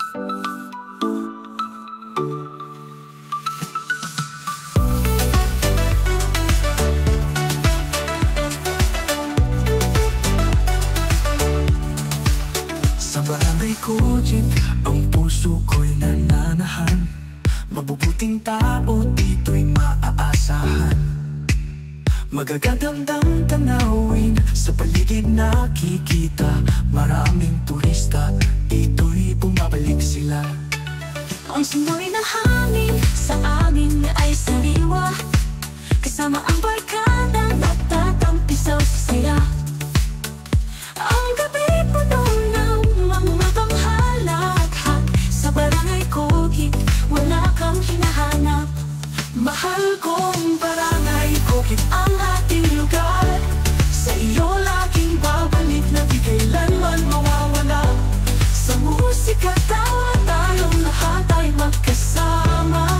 Sa barangay Kogit, ang puso ko'y nananahan. Mabubuting tao dito'y maaasahan. Magagandang tanawin sa paligid nakikita. Maraming turista, dito'y bumabalik sila. Ang simoy ng hangin sa amin ay sariwa, kasama ang barkada nagtatampisaw sa saya. Ang gabi puno ng mga panghalakhak. Sa barangay Kogit, wala kang hinahanap. Mahal kong barangay Kogit, ang ating lugar. Sa iyo laging babalik na di kailanman mawawala. Sa musika, tawa, tayong lahat ay magkasama.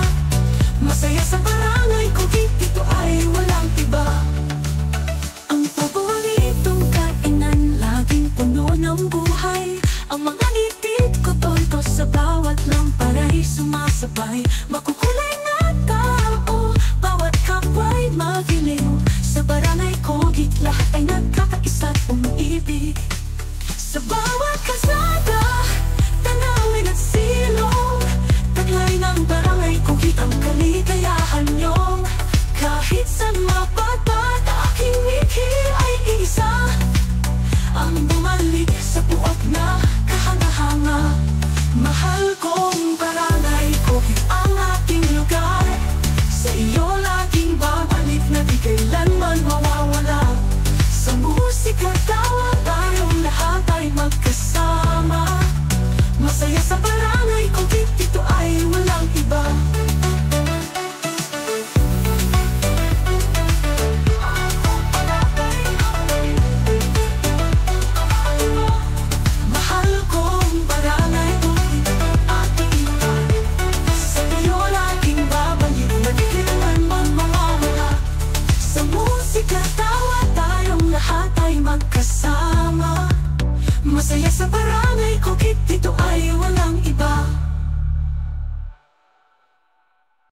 Masaya sa barangay Kogit, ito ay walang iba. Ang paboritong kainan, laging puno ng buhay. Ang mga ngipit ko tonto sa bawat lamparay sumasabay. Makukulay na tao, bawat kapwa'y magiliw. Sa barangay Kogit, lahat ay nagkakaisa't umiibig. Sa bawat kalsada, tanawin at silong, taglay ng barangay Kogit ang kaligayahan niyong. Kahit saan mapadpad, aking ngiti ay isa, ang bumalik sa puwag na kahanga-hanga. Mahal kong barangay Kogit, ang ating lugar. Sa iyo laging babalik na di kailanman mawawala. Sa musika, tawa, tayong lahat ay magkasama. Masaya sa barangay Kogit, ito ay walang iba. Mahal kong barangay Kogit, ating lugar. Sa iyo laging babalik na di kailanman mawawala. Sa musika, tawa, tayong lahat ay magkasama. Masaya sa barangay Kogit,